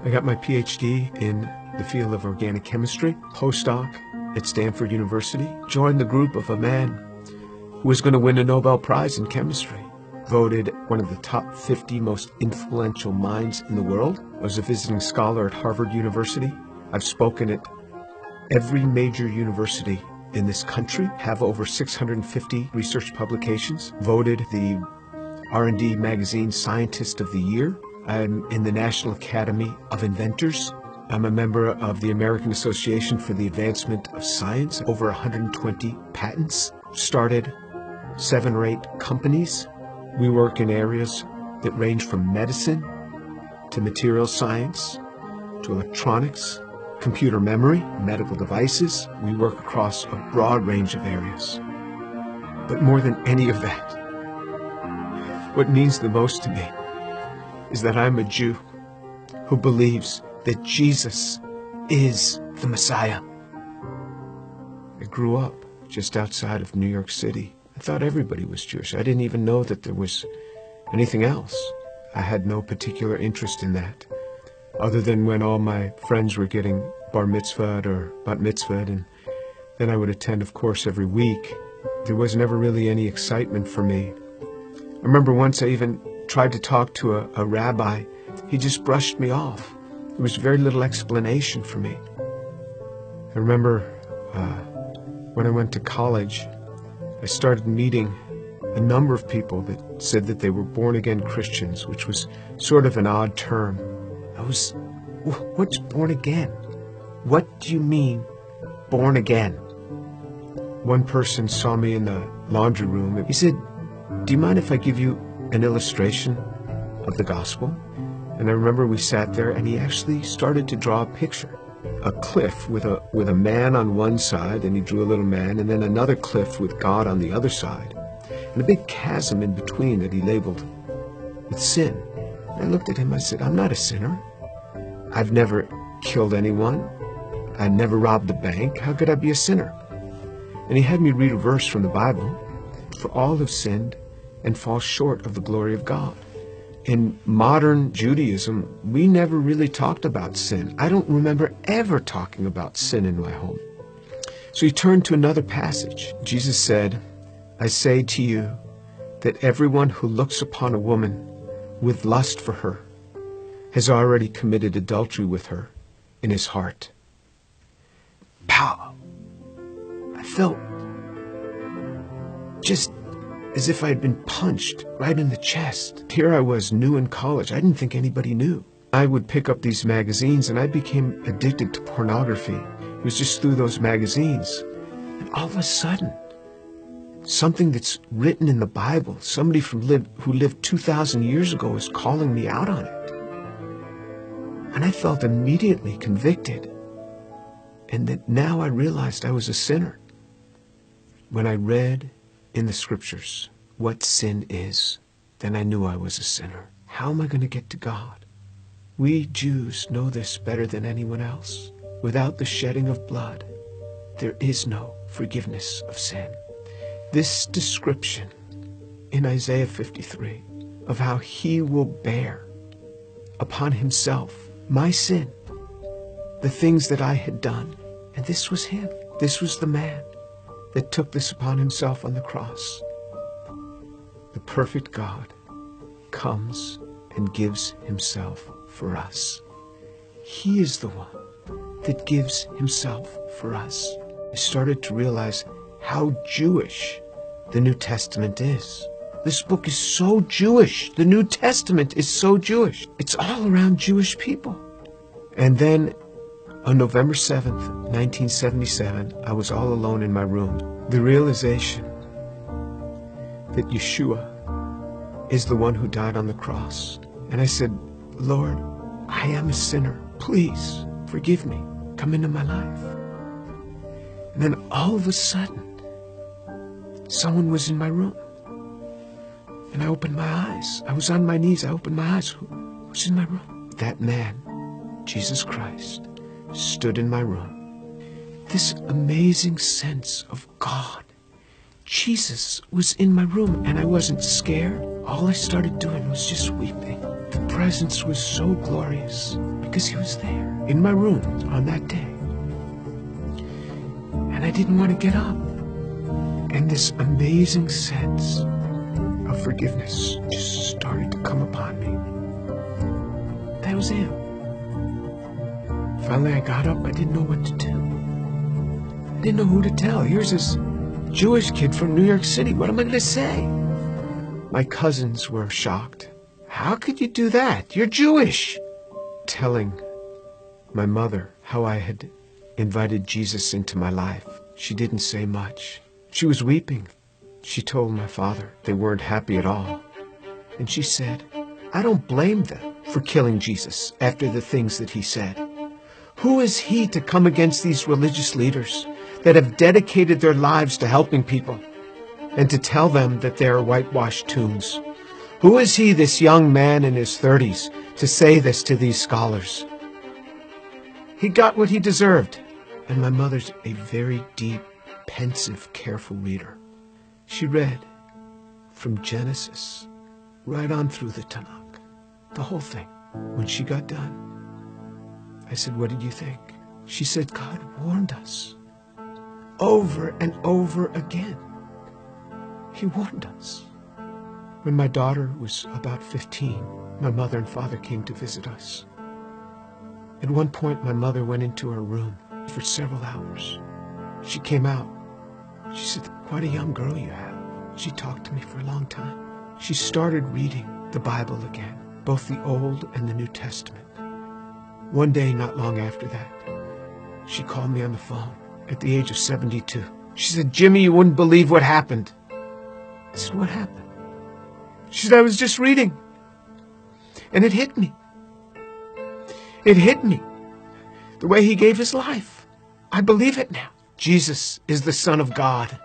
I got my PhD in the field of organic chemistry, postdoc at Stanford University, joined the group of a man who was going to win a Nobel Prize in chemistry, voted one of the top 50 most influential minds in the world. I was a visiting scholar at Harvard University. I've spoken at every major university in this country, have over 650 research publications, voted the R&D magazine Scientist of the Year. I'm in the National Academy of Inventors. I'm a member of the American Association for the Advancement of Science, over 120 patents, started 7 or 8 companies. We work in areas that range from medicine to material science to electronics, computer memory, medical devices. We work across a broad range of areas. But more than any of that, what means the most to me is that I'm a Jew who believes that Jesus is the Messiah. I grew up just outside of New York City. I thought everybody was Jewish. I didn't even know that there was anything else. I had no particular interest in that, other than when all my friends were getting bar mitzvahed or bat mitzvahed, and then I would attend, of course, every week. There was never really any excitement for me. I remember once I even tried to talk to a rabbi. He just brushed me off. There was very little explanation for me. I remember when I went to college, I started meeting a number of people that said that they were born-again Christians, which was sort of an odd term. What's born again? What do you mean, born again? One person saw me in the laundry room. He said, "Do you mind if I give you an illustration of the gospel?" And I remember we sat there, and he actually started to draw a picture. A cliff with a man on one side, and he drew a little man, and then another cliff with God on the other side, and a big chasm in between that he labeled with sin. And I looked at him, I said, "I'm not a sinner. I've never killed anyone. I never robbed a bank. How could I be a sinner?" And he had me read a verse from the Bible. "For all have sinned and fall short of the glory of God." In modern Judaism, we never really talked about sin. I don't remember ever talking about sin in my home. So he turned to another passage. Jesus said, "I say to you that everyone who looks upon a woman with lust for her has already committed adultery with her in his heart." Pow! I felt just as if I had been punched right in the chest. Here I was, new in college. I didn't think anybody knew. I would pick up these magazines, and I became addicted to pornography. It was just through those magazines. And all of a sudden, something that's written in the Bible, somebody who lived 2,000 years ago is calling me out on it. And I felt immediately convicted. And that now I realized I was a sinner. When I read in the scriptures what sin is, then I knew I was a sinner. How am I going to get to God? We Jews know this better than anyone else. Without the shedding of blood, there is no forgiveness of sin. This description in Isaiah 53 of how he will bear upon himself my sin, the things that I had done, and this was him. This was the man that took this upon himself on the cross. The perfect God comes and gives himself for us. He is the one that gives himself for us. I started to realize how Jewish the New Testament is. This book is so Jewish. The New Testament is so Jewish. It's all around Jewish people. And then on November 7th, 1977, I was all alone in my room. The realization that Yeshua is the one who died on the cross. And I said, "Lord, I am a sinner. Please forgive me. Come into my life." And then all of a sudden, someone was in my room. And I opened my eyes. I was on my knees. I opened my eyes. Who was in my room? That man, Jesus Christ, stood in my room. This amazing sense of God. Jesus was in my room, and I wasn't scared. All I started doing was just weeping. The presence was so glorious because he was there in my room on that day. And I didn't want to get up. And this amazing sense of forgiveness just started to come upon me. That was him. Finally, I got up. I didn't know what to do. I didn't know who to tell. Here's this Jewish kid from New York City. What am I going to say? My cousins were shocked. How could you do that? You're Jewish. Telling my mother how I had invited Jesus into my life. She didn't say much. She was weeping. She told my father they weren't happy at all. And she said, I don't blame them for killing Jesus after the things that he said. Who is he to come against these religious leaders that have dedicated their lives to helping people and to tell them that they are whitewashed tombs? Who is he, this young man in his 30s, to say this to these scholars? He got what he deserved. And my mother's a very deep, pensive, careful reader. She read from Genesis right on through the Tanakh, the whole thing. When she got done, I said, what did you think? She said, God warned us over and over again. He warned us. When my daughter was about 15, my mother and father came to visit us. At one point, my mother went into her room for several hours. She came out. She said, quite a young girl you have. She talked to me for a long time. She started reading the Bible again, both the Old and the New Testament. One day, not long after that, she called me on the phone at the age of 72. She said, Jimmy, you wouldn't believe what happened. I said, what happened? She said, I was just reading. And it hit me. It hit me. The way he gave his life. I believe it now. Jesus is the Son of God.